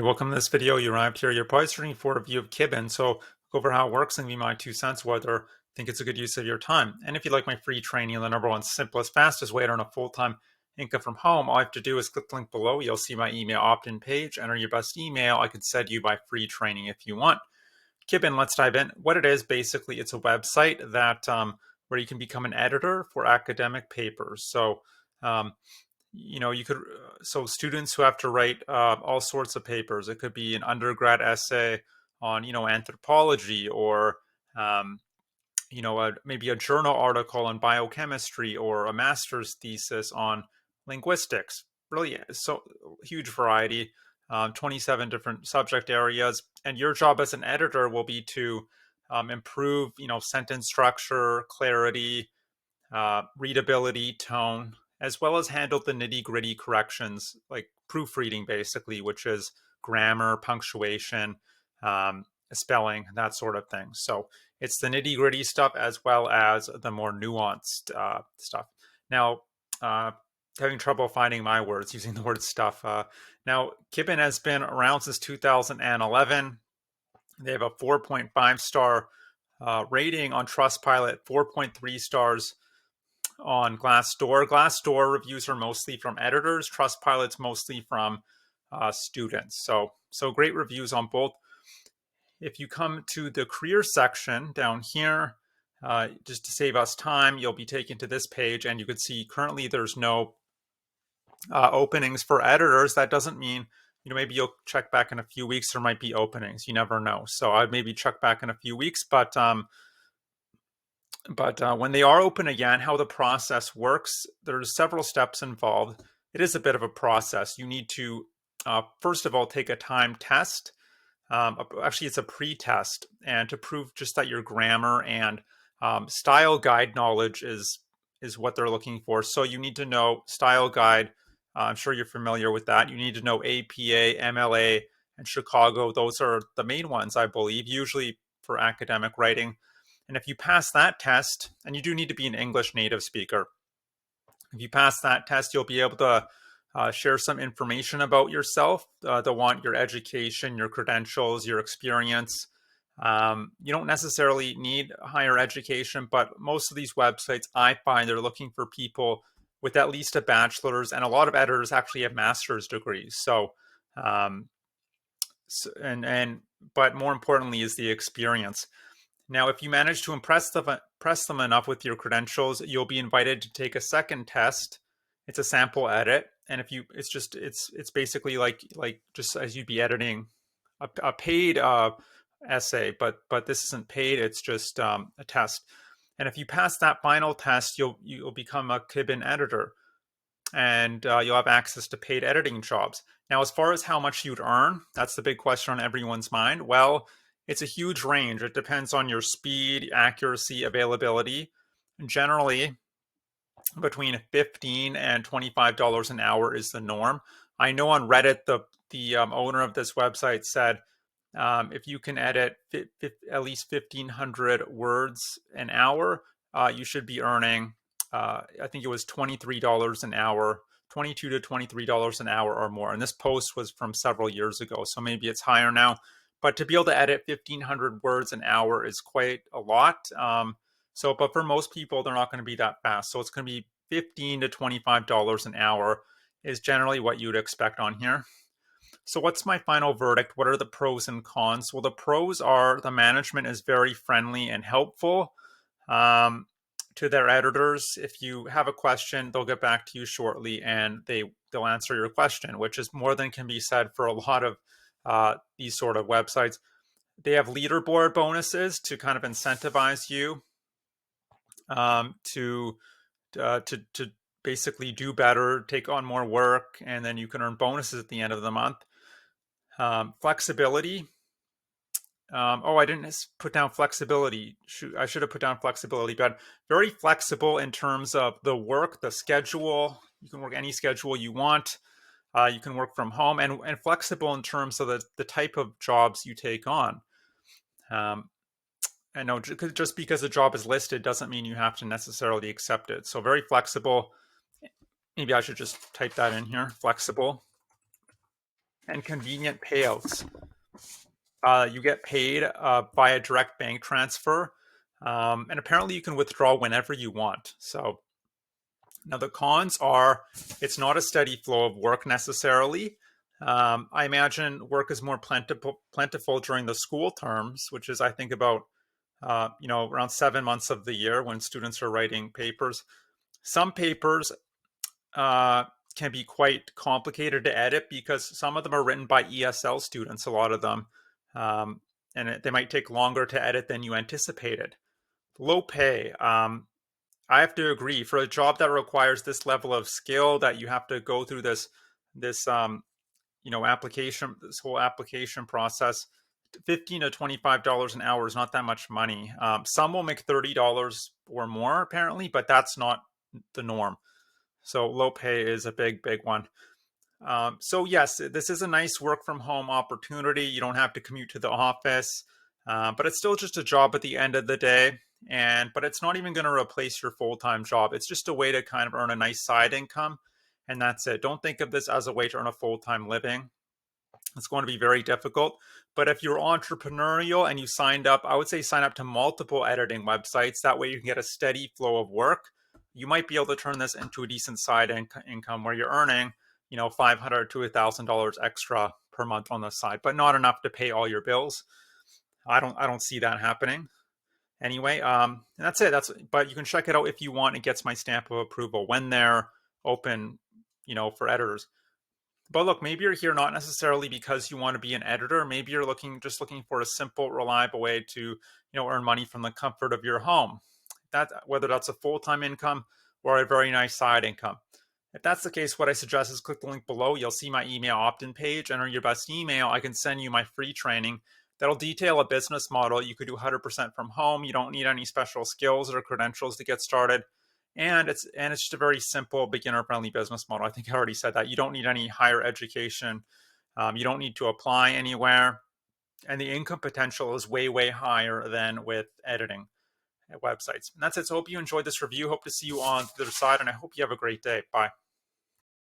Welcome to this video. You arrived here. You're probably searching for a view of Kibin. So go over how it works and give me my 2 cents whether I think it's a good use of your time. And if you like my free training on the #1 simplest, fastest way to earn a full-time income from home, all I have to do is click the link below. You'll see my email opt-in page. Enter your best email. I can send you my free training if you want. Kibin, let's dive in. What it is, basically, it's a website that where you can become an editor for academic papers. So you could so students who have to write all sorts of papers. It could be an undergrad essay on anthropology, or maybe a journal article on biochemistry, or a master's thesis on linguistics. Really, so huge variety. 27 different subject areas, and your job as an editor will be to improve sentence structure, clarity, readability, tone, as well as handle the nitty gritty corrections like proofreading, basically, which is grammar, punctuation, spelling, that sort of thing. So it's the nitty gritty stuff as well as the more nuanced stuff. Now, having trouble finding my words using the word stuff. Now, Kibin has been around since 2011. They have a 4.5-star rating on Trustpilot, 4.3 stars on Glassdoor. Glassdoor reviews are mostly from editors. Trustpilot's mostly from students. So great reviews on both. If you come to the career section down here, just to save us time, you'll be taken to this page, and you can see currently there's no openings for editors. That doesn't mean, maybe you'll check back in a few weeks, there might be openings. You never know. So I'd maybe check back in a few weeks, but when they are open again, how the process works, there's several steps involved. It is a bit of a process. You need to, first of all, take a timed test. Actually, it's a pre-test, and to prove just that your grammar and style guide knowledge is what they're looking for. So you need to know style guide. I'm sure you're familiar with that. You need to know APA, MLA, and Chicago. Those are the main ones, I believe, usually for academic writing. And if you pass that test, and you do need to be an English native speaker, if you pass that test, you'll be able to share some information about yourself. They'll want your education, your credentials, your experience. You don't necessarily need higher education, but most of these websites, I find, they're looking for people with at least a bachelor's, and a lot of editors actually have master's degrees. But more importantly is the experience. Now, if you manage to impress them enough with your credentials, you'll be invited to take a second test. It's a sample edit, and it's basically like just as you'd be editing a paid essay, but this isn't paid. It's just a test. And if you pass that final test, you'll become a Kibin editor, and you'll have access to paid editing jobs. Now, as far as how much you'd earn, that's the big question on everyone's mind. Well, it's a huge range. It depends on your speed, accuracy, availability. And generally, between $15 and $25 an hour is the norm. I know on Reddit, the owner of this website said, if you can edit at least 1,500 words an hour, you should be earning, I think it was $23 an hour, $22 to $23 an hour or more. And this post was from several years ago, so maybe it's higher now. But to be able to edit 1,500 words an hour is quite a lot. But for most people, they're not going to be that fast. So it's going to be $15 to $25 an hour is generally what you'd expect on here. So what's my final verdict? What are the pros and cons? Well, the pros are the management is very friendly and helpful to their editors. If you have a question, they'll get back to you shortly, and they'll answer your question, which is more than can be said for a lot of these sort of websites. They have leaderboard bonuses to kind of incentivize you to basically do better, take on more work, and then you can earn bonuses at the end of the month. Flexibility. I didn't put down flexibility. I should have put down flexibility, but very flexible in terms of the work, the schedule. You can work any schedule you want. You can work from home, and flexible in terms of the type of jobs you take on. I know just because a job is listed doesn't mean you have to necessarily accept it. So very flexible. Maybe I should just type that in here, flexible. and convenient payouts. You get paid via direct bank transfer, and apparently you can withdraw whenever you want. So now the cons are it's not a steady flow of work necessarily. I imagine work is more plentiful during the school terms, which is I think about around 7 months of the year when students are writing papers. Some papers uh, can be quite complicated to edit because some of them are written by ESL students, a lot of them, and they might take longer to edit than you anticipated. Low pay. I have to agree for a job that requires this level of skill that you have to go through this application, this whole application process. $15 to $25 an hour is not that much money. Some will make $30 or more apparently, but that's not the norm. So low pay is a big one. So yes, this is a nice work from home opportunity. You don't have to commute to the office, but it's still just a job at the end of the day. But it's not even going to replace your full-time job. It's just a way to kind of earn a nice side income, and that's it. Don't think of this as a way to earn a full-time living. It's going to be very difficult. But if you're entrepreneurial and you signed up, I would say sign up to multiple editing websites. That way you can get a steady flow of work. You might be able to turn this into a decent side income where you're earning, $500 to $1,000 extra per month on the side, but not enough to pay all your bills. I don't see that happening. Anyway, and that's it. But you can check it out if you want. It gets my stamp of approval when they're open, for editors. But look, maybe you're here not necessarily because you want to be an editor. Maybe you're just looking for a simple, reliable way to, earn money from the comfort of your home. Whether that's a full-time income or a very nice side income. If that's the case, what I suggest is click the link below. You'll see my email opt-in page. Enter your best email. I can send you my free training that'll detail a business model. You could do 100% from home. You don't need any special skills or credentials to get started. And it's just a very simple beginner-friendly business model. I think I already said that. You don't need any higher education. You don't need to apply anywhere. And the income potential is way higher than with editing websites. And that's it. So I hope you enjoyed this review. Hope to see you on the other side, and I hope you have a great day. Bye.